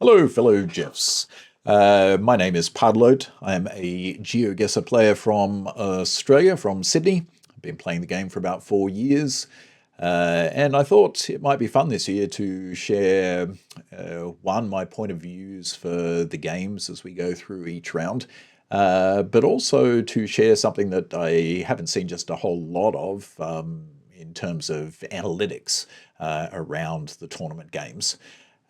Hello, fellow Jeffs. My name is Padloat. I am a Geoguessr player from Australia, from Sydney. I've been playing the game for about 4 years. And I thought it might be fun this year to share, my point of views for the games as we go through each round, but also to share something that I haven't seen just a whole lot of in terms of analytics around the tournament games.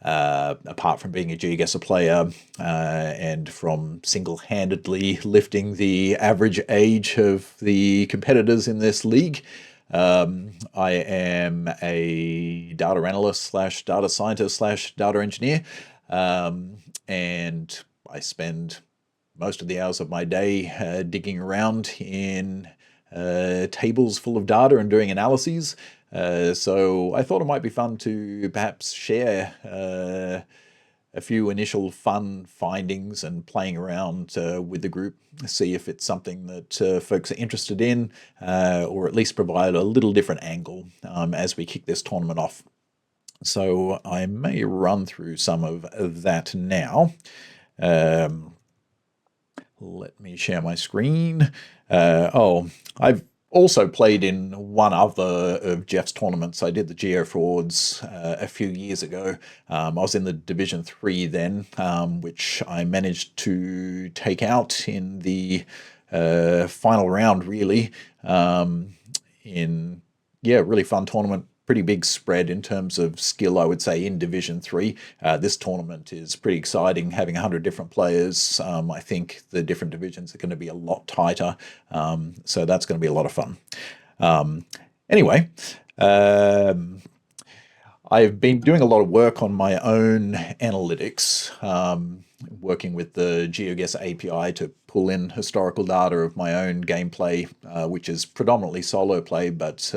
Apart from being a Geoguessr player and from single-handedly lifting the average age of the competitors in this league, I am a data analyst slash data scientist slash data engineer, and I spend most of the hours of my day digging around in tables full of data and doing analyses. So I thought it might be fun to perhaps share a few initial fun findings and playing around with the group, see if it's something that folks are interested in, or at least provide a little different angle as we kick this tournament off. So I may run through some of that now. Let me share my screen. I've also played in one other of Jeff's tournaments. I did the Geoguessr a few years ago. I was in the Division 3 then, which I managed to take out in the final round, really. Really fun tournament. Pretty big spread in terms of skill, I would say, in Division 3. This tournament is pretty exciting, having 100 different players. I think the different divisions are going to be a lot tighter, so that's going to be a lot of fun. Anyway, I've been doing a lot of work on my own analytics, working with the Geoguessr API to pull in historical data of my own gameplay, which is predominantly solo play, but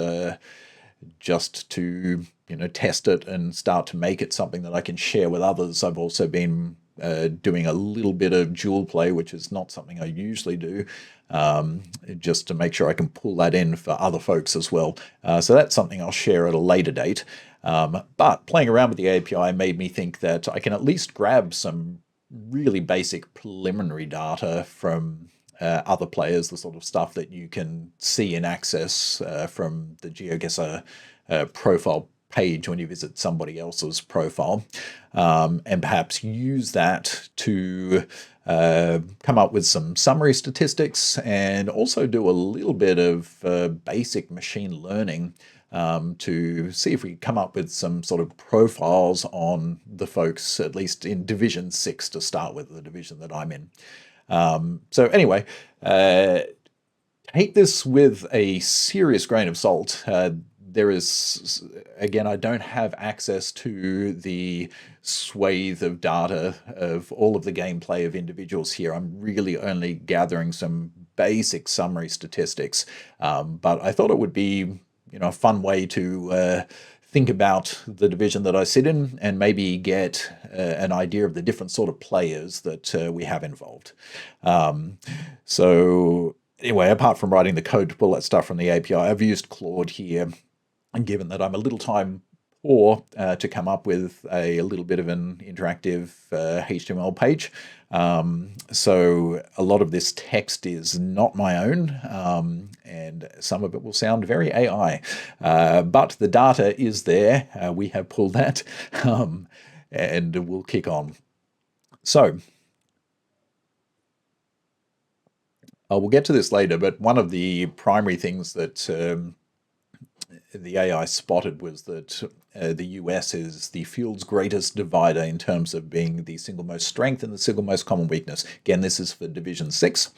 just to test it and start to make it something that I can share with others. I've also been doing a little bit of dual play, which is not something I usually do, just to make sure I can pull that in for other folks as well. So that's something I'll share at a later date. But playing around with the API made me think that I can at least grab some really basic preliminary data from other players, the sort of stuff that you can see and access from the Geoguessr profile page when you visit somebody else's profile, and perhaps use that to come up with some summary statistics and also do a little bit of basic machine learning to see if we come up with some sort of profiles on the folks, at least in Division 6 to start with, the division that I'm in. So anyway, take this with a serious grain of salt. There is, again, I don't have access to the swathe of data of all of the gameplay of individuals here. I'm really only gathering some basic summary statistics, but I thought it would be, a fun way to think about the division that I sit in and maybe get an idea of the different sort of players that we have involved. So anyway, apart from writing the code to pull that stuff from the API, I've used Claude here, and given that I'm a little time poor to come up with a little bit of an interactive HTML page. So a lot of this text is not my own, and some of it will sound very AI, but the data is there. We have pulled that, and we'll kick on. So we'll get to this later, but one of the primary things that the AI spotted was that the US is the field's greatest divider in terms of being the single most strength and the single most common weakness. Again, this is for Division 6.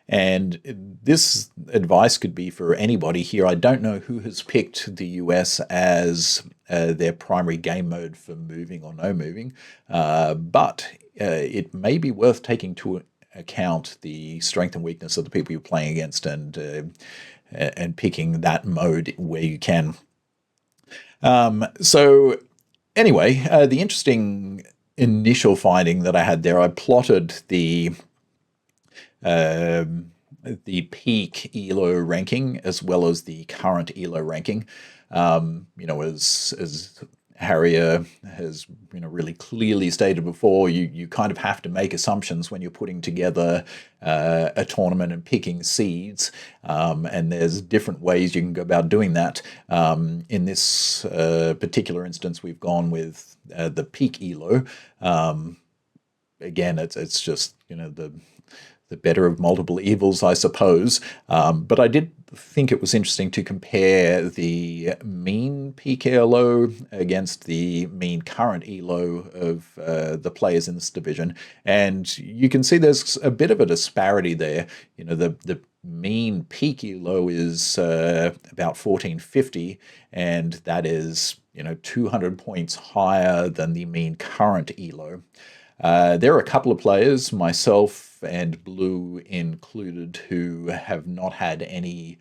And this advice could be for anybody here. I don't know who has picked the US as their primary game mode for moving or no moving, but it may be worth taking to account the strength and weakness of the people you're playing against, and picking that mode where you can. So anyway, the interesting initial finding that I had there, I plotted the peak ELO ranking as well as the current ELO ranking, as Harrier has really clearly stated before, you kind of have to make assumptions when you're putting together a tournament and picking seeds, and there's different ways you can go about doing that. In this particular instance, we've gone with the peak elo. Again, it's just the better of multiple evils, I suppose. But I did think it was interesting to compare the mean peak elo against the mean current elo of the players in this division, and you can see there's a bit of a disparity there. The mean peak elo is about 1450, and that is 200 points higher than the mean current elo. There are a couple of players, myself and Blue included, who have not had any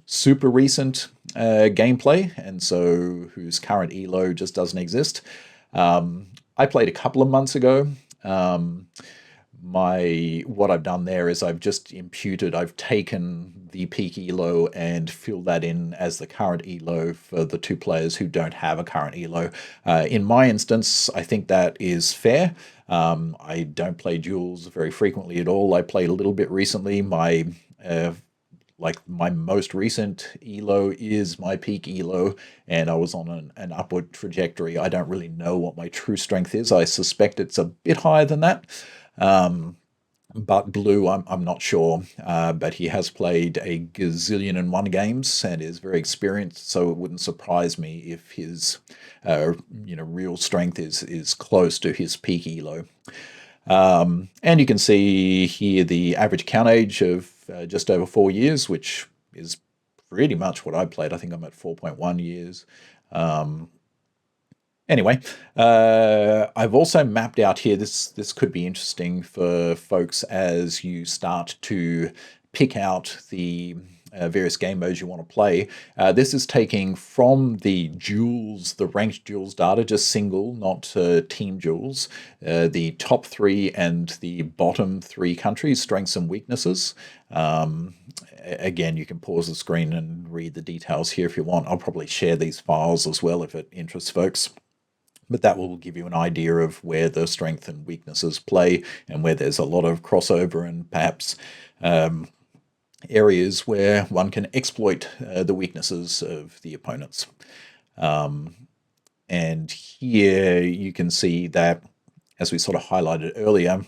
super recent gameplay, and so whose current elo just doesn't exist. I played a couple of months ago. What I've done there is I've taken the peak elo and filled that in as the current elo for the two players who don't have a current elo. In my instance, I think that is fair. I don't play duels very frequently at all. I played a little bit recently. My most recent elo is my peak elo, and I was on an upward trajectory. I don't really know what my true strength is. I suspect it's a bit higher than that. But Blue, I'm not sure, but he has played a gazillion and one games and is very experienced, so it wouldn't surprise me if his real strength is close to his peak elo. And you can see here the average account age of just over 4 years, which is pretty much what I played. I think I'm at 4.1 years. Anyway, I've also mapped out here, this could be interesting for folks as you start to pick out the various game modes you want to play. This is taking from the duels, the ranked duels data, just single, not team duels, the top 3 and the bottom 3 countries, strengths and weaknesses. Again, you can pause the screen and read the details here if you want. I'll probably share these files as well if it interests folks. But that will give you an idea of where the strength and weaknesses play and where there's a lot of crossover and perhaps areas where one can exploit the weaknesses of the opponents. And here you can see that, as we sort of highlighted earlier,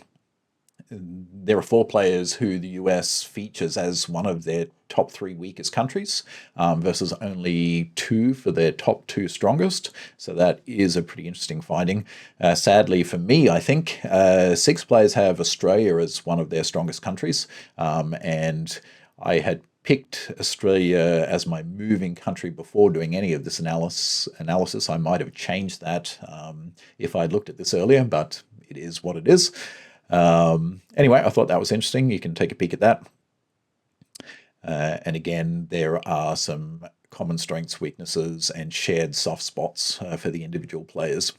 there are 4 players who the US features as one of their top 3 weakest countries, versus only 2 for their top 2 strongest. So that is a pretty interesting finding. Sadly for me, I think 6 players have Australia as one of their strongest countries, and I had picked Australia as my moving country before doing any of this analysis. I might have changed that if I'd looked at this earlier, but it is what it is. Anyway, I thought that was interesting. You can take a peek at that. And again, there are some common strengths, weaknesses, and shared soft spots for the individual players.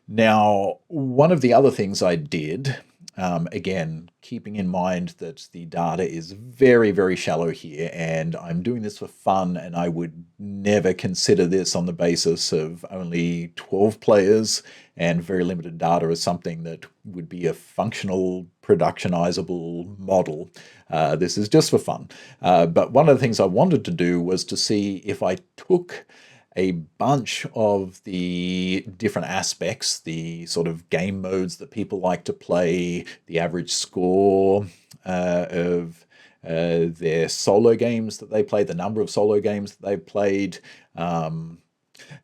Now, one of the other things I did, again, keeping in mind that the data is very, very shallow here, and I'm doing this for fun, and I would never consider this on the basis of only 12 players and very limited data as something that would be a functional, productionizable model. This is just for fun. But one of the things I wanted to do was to see if I took a bunch of the different aspects, the sort of game modes that people like to play, the average score of their solo games that they play, the number of solo games that they've played,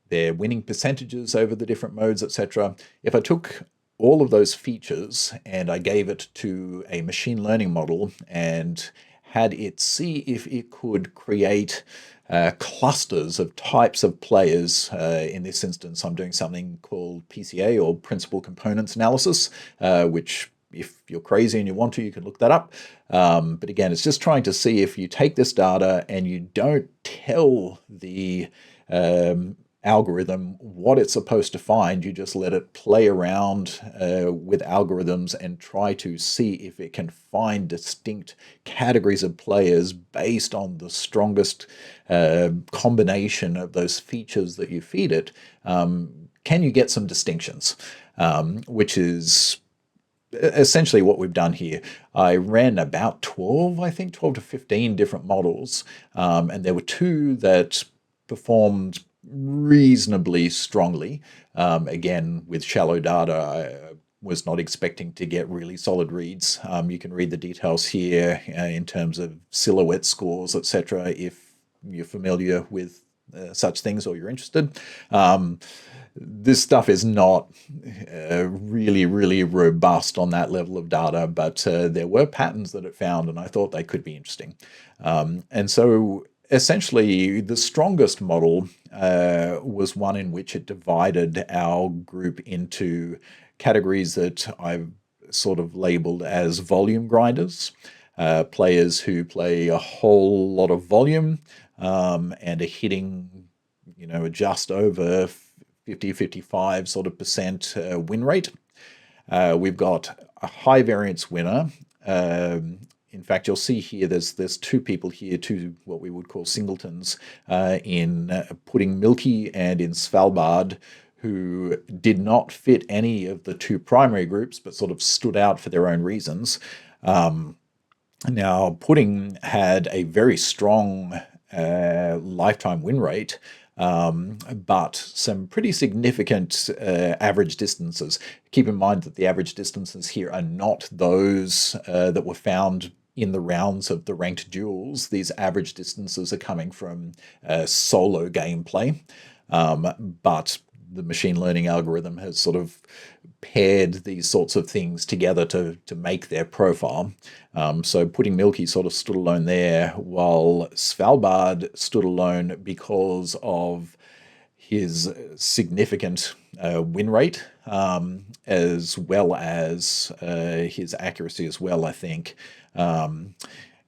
their winning percentages over the different modes, etc. If I took all of those features and I gave it to a machine learning model and had it see if it could create clusters of types of players. In this instance, I'm doing something called PCA, or Principal Components Analysis, which, if you're crazy and you want to, you can look that up. But again, it's just trying to see if you take this data and you don't tell the algorithm what it's supposed to find. You just let it play around with algorithms and try to see if it can find distinct categories of players based on the strongest combination of those features that you feed it. Can you get some distinctions? Which is essentially what we've done here. I ran about 12, I think 12 to 15 different models, and there were two that performed reasonably strongly. Again, with shallow data, I was not expecting to get really solid reads. You can read the details here in terms of silhouette scores, etc., if you're familiar with such things or you're interested. This stuff is not really robust on that level of data, but there were patterns that it found, and I thought they could be interesting. And so essentially, the strongest model was one in which it divided our group into categories that I've sort of labeled as volume grinders. Players who play a whole lot of volume and are hitting, just over 50, 55 sort of percent win rate. We've got a high variance winner. In fact, you'll see here there's two people here, two what we would call singletons, in Pudding Milky and in Svalbard, who did not fit any of the two primary groups, but sort of stood out for their own reasons. Now, Pudding had a very strong lifetime win rate, but some pretty significant average distances. Keep in mind that the average distances here are not those that were found in the rounds of the ranked duels. These average distances are coming from solo gameplay, but the machine learning algorithm has sort of paired these sorts of things together to make their profile. So Pudding Milky sort of stood alone there, while Svalbard stood alone because of his significant win rate, as well as his accuracy as well, I think. And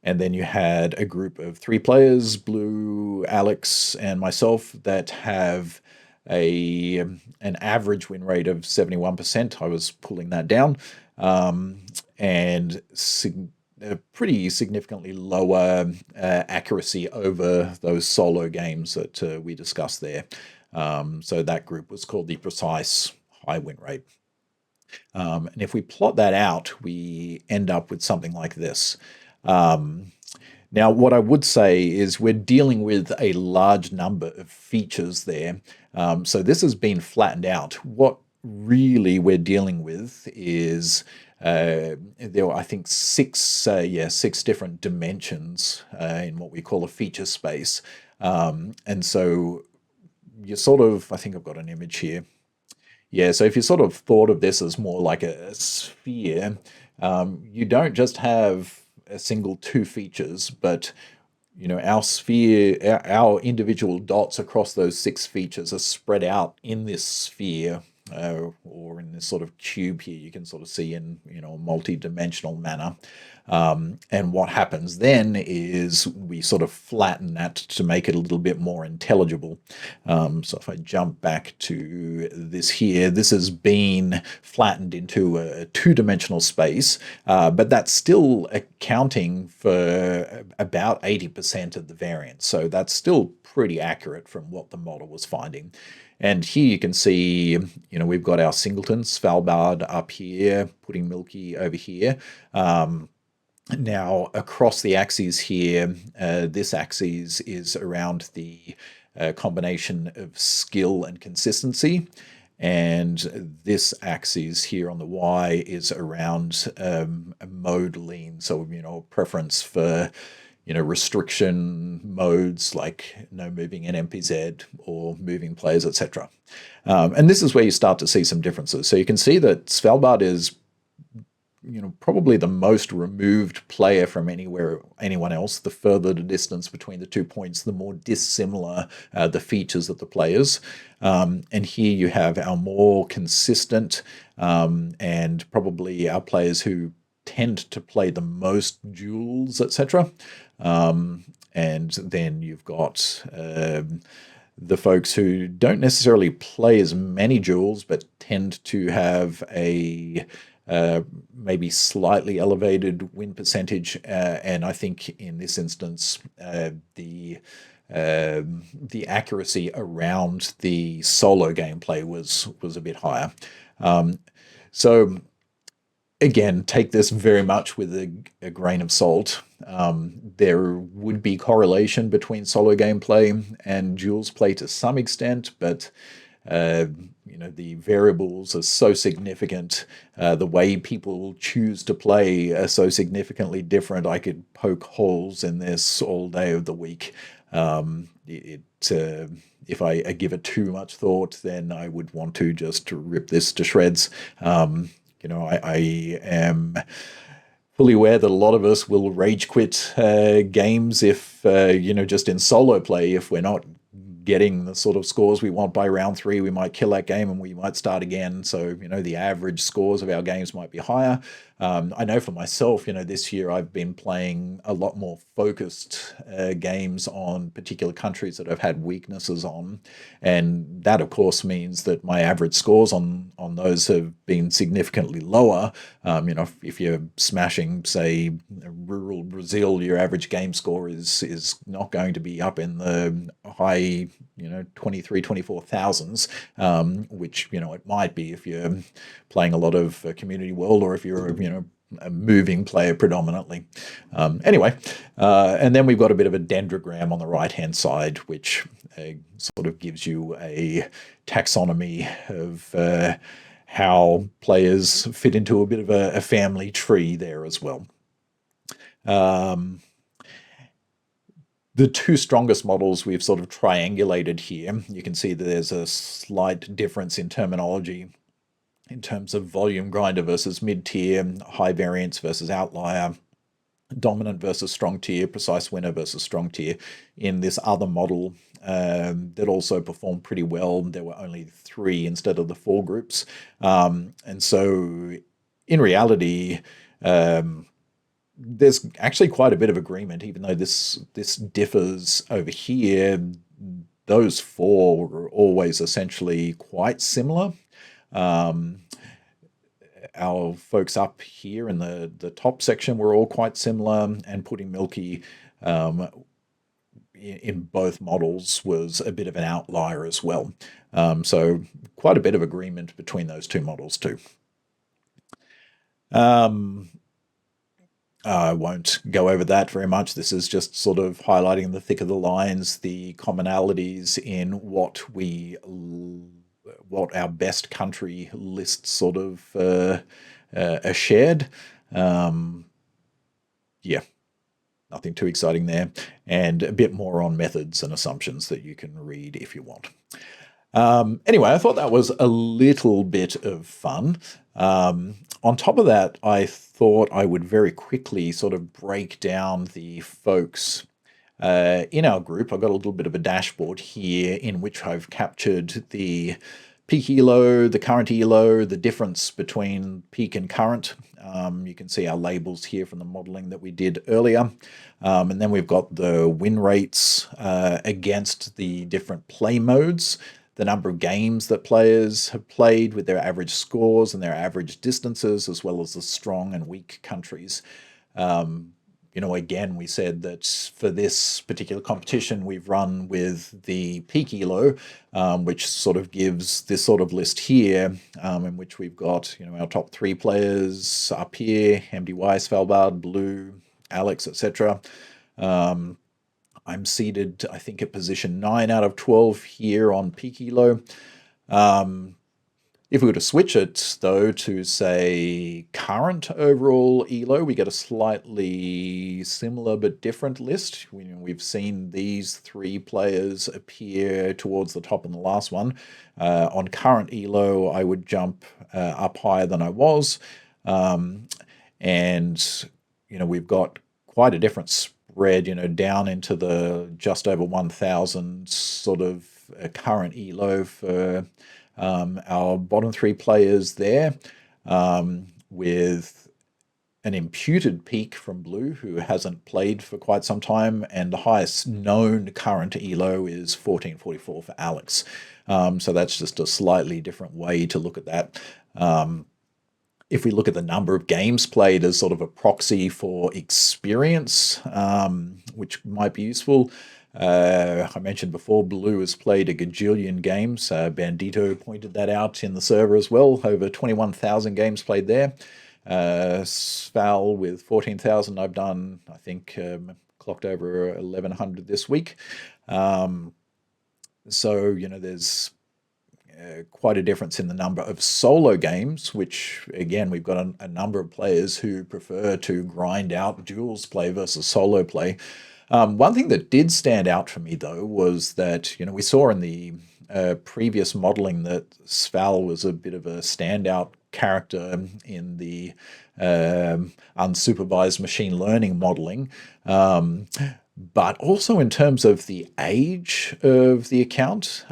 then you had a group of three players, Blue, Alex, and myself, that have an average win rate of 71%. I was pulling that down, and a pretty significantly lower accuracy over those solo games that we discussed there. So that group was called the precise high win rate. And if we plot that out, we end up with something like this. Now, what I would say is we're dealing with a large number of features there. So this has been flattened out. What really we're dealing with is there are, I think, six different dimensions in what we call a feature space. And so you sort of, I think I've got an image here. Yeah, so if you sort of thought of this as more like a sphere, you don't just have a single two features, but our sphere, our individual dots across those six features are spread out in this sphere, or in this sort of cube here. You can sort of see in a multi-dimensional manner. And what happens then is we sort of flatten that to make it a little bit more intelligible. So if I jump back to this here, this has been flattened into a two-dimensional space, but that's still accounting for about 80% of the variance. So that's still pretty accurate from what the model was finding. And here you can see, we've got our singleton, Svalbard up here, Pudding Milky over here. Now, across the axes here, this axis is around the combination of skill and consistency. And this axis here on the Y is around mode lean. So, preference for, restriction modes like no moving in MPZ or moving players, etc. And this is where you start to see some differences. So you can see that Svalbard is probably the most removed player from anyone else. The further the distance between the 2 points, the more dissimilar the features of the players. And here you have our more consistent and probably our players who tend to play the most duels, etc. And then you've got the folks who don't necessarily play as many duels, but tend to have a maybe slightly elevated win percentage. And I think in this instance, the accuracy around the solo gameplay was a bit higher. So again, take this very much with a grain of salt. There would be correlation between solo gameplay and duels play to some extent, but uh, the variables are so significant. The way people choose to play are so significantly different. I could poke holes in this all day of the week. If I give it too much thought, then I would want to just rip this to shreds. I am fully aware that a lot of us will rage quit games if, just in solo play, if we're not getting the sort of scores we want by round three, we might kill that game and we might start again. So, the average scores of our games might be higher. I know for myself, this year I've been playing a lot more focused games on particular countries that I've had weaknesses on. And that, of course, means that my average scores on those have been significantly lower. If you're smashing, say, rural Brazil, your average game score is not going to be up in the high 23, 24,000s, which it might be if you're playing a lot of Community World, or if you're a moving player predominantly. Anyway, and then we've got a bit of a dendrogram on the right hand side, which sort of gives you a taxonomy of how players fit into a bit of a family tree there as well. The two strongest models we've sort of triangulated here. You can see that there's a slight difference in terminology in terms of volume grinder versus mid-tier, high variance versus outlier, dominant versus strong tier, precise winner versus strong tier. In this other model that also performed pretty well, there were only 3 instead of the 4 groups. And so in reality, there's actually quite a bit of agreement, even though this differs over here. Those 4 were always essentially quite similar. Our folks up here in the top section were all quite similar, and putting Milky in both models was a bit of an outlier as well. So quite a bit of agreement between those two models too. I won't go over that very much. This is just sort of highlighting the thick of the lines, the commonalities in what our best country lists sort of are shared. Yeah, nothing too exciting there. And a bit more on methods and assumptions that you can read if you want. Anyway, I thought that was a little bit of fun. On top of that, I thought I would very quickly sort of break down the folks in our group. I've got a little bit of a dashboard here in which I've captured the peak elo, the current elo, the difference between peak and current. You can see our labels here from the modeling that we did earlier. And then we've got the win rates against the different play modes, the number of games that players have played with their average scores and their average distances, as well as the strong and weak countries. Again, we said that for this particular competition, we've run with the peak elo, which sort of gives this sort of list here, in which we've got, our top 3 players up here, MDY, Svalbard, Blue, Alex, etc. I'm seeded, I think, at position 9 out of 12 here on peak elo. If we were to switch it, though, to, say, current overall elo, we get a slightly similar but different list. We've seen these 3 players appear towards the top in the last one. On current elo, I would jump up higher than I was. And, we've got quite a different spread, down into the just over 1,000 sort of current elo for our bottom 3 players there, with an imputed peak from Blue, who hasn't played for quite some time, and the highest known current elo is 1444 for Alex. So that's just a slightly different way to look at that. If we look at the number of games played as sort of a proxy for experience, which might be useful, I mentioned before, Blue has played a gajillion games. Bandito pointed that out in the server as well. Over 21,000 games played there. Sval with 14,000. I've done, I think, clocked over 1,100 this week. So, you know, there's quite a difference in the number of solo games, which, again, we've got a number of players who prefer to grind out duels play versus solo play. One thing that did stand out for me, though, was that, you know, we saw in the previous modeling that Sval was a bit of a standout character in the unsupervised machine learning modeling. But also in terms of the age of the account,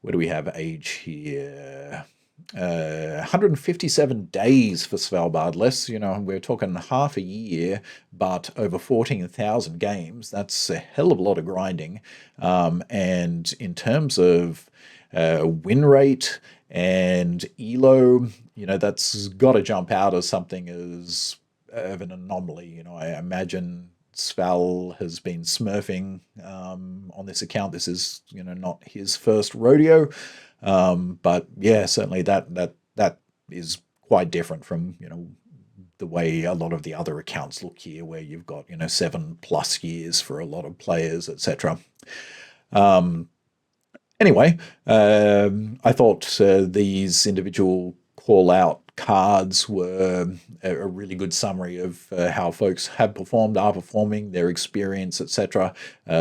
where do we have age here? 157 days for Svalbard. Less, you know, we're talking half a year, but over 14,000 games. That's a hell of a lot of grinding. And in terms of win rate and elo, you know, that's got to jump out as something as of an anomaly. You know, I imagine Sval has been smurfing on this account. This is, you know, not his first rodeo, but yeah, certainly that is quite different from, you know, the way a lot of the other accounts look here, where you've got, you know, 7+ years for a lot of players, etc. Anyway, I thought these individual call-out cards were a really good summary of how folks have performed, are performing, their experience, etc.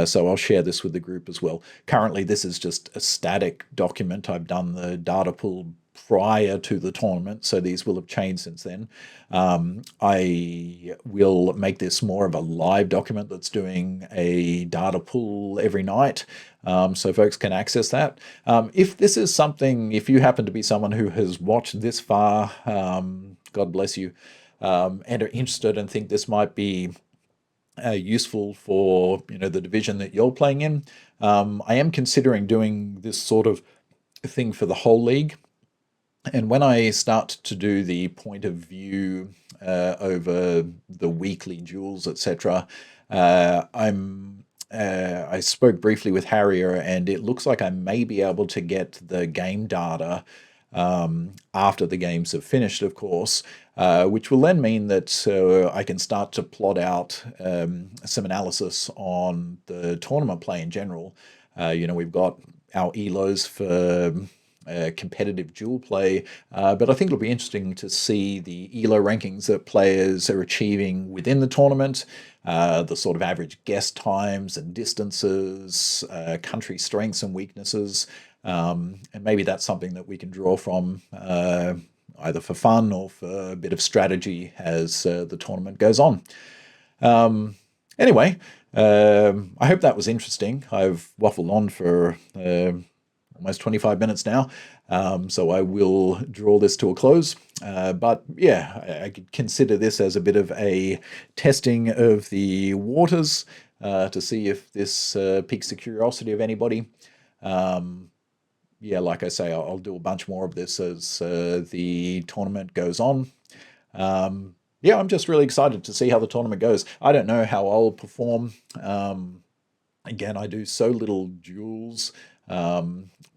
So I'll share this with the group as well. Currently, this is just a static document. I've done the data pool prior to the tournament, so these will have changed since then. I will make this more of a live document that's doing a data pool every night, so folks can access that. If this is something, if you happen to be someone who has watched this far, God bless you, and are interested and think this might be useful for, you know, the division that you're playing in, I am considering doing this sort of thing for the whole league. And when I start to do the point of view over the weekly duels, etc., I spoke briefly with Harrier, and it looks like I may be able to get the game data after the games have finished, of course, which will then mean that I can start to plot out some analysis on the tournament play in general. You know, we've got our ELOs for competitive dual play, but I think it'll be interesting to see the ELO rankings that players are achieving within the tournament, the sort of average guess times and distances, country strengths and weaknesses, and maybe that's something that we can draw from either for fun or for a bit of strategy as the tournament goes on. Anyway, I hope that was interesting. I've waffled on for almost 25 minutes now, so I will draw this to a close. But yeah, I could consider this as a bit of a testing of the waters to see if this piques the curiosity of anybody. Yeah, like I say, I'll do a bunch more of this as the tournament goes on. Yeah, I'm just really excited to see how the tournament goes. I don't know how I'll perform. Again, I do so little duels.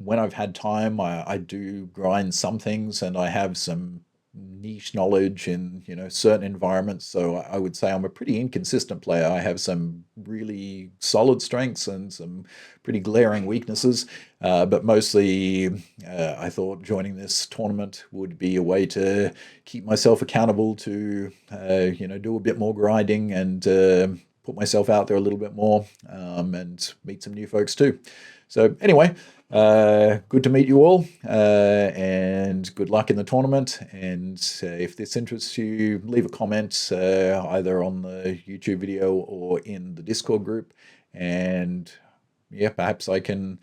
When I've had time, I do grind some things, and I have some niche knowledge in, you know, certain environments. So I would say I'm a pretty inconsistent player. I have some really solid strengths and some pretty glaring weaknesses. But mostly, I thought joining this tournament would be a way to keep myself accountable to, you know, do a bit more grinding and put myself out there a little bit more, and meet some new folks too. So anyway, good to meet you all, and good luck in the tournament. And if this interests you, leave a comment either on the YouTube video or in the Discord group. And yeah, perhaps I can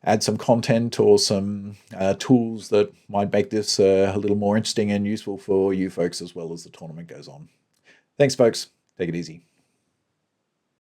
add some content or some tools that might make this a little more interesting and useful for you folks as well as the tournament goes on. Thanks, folks. Take it easy.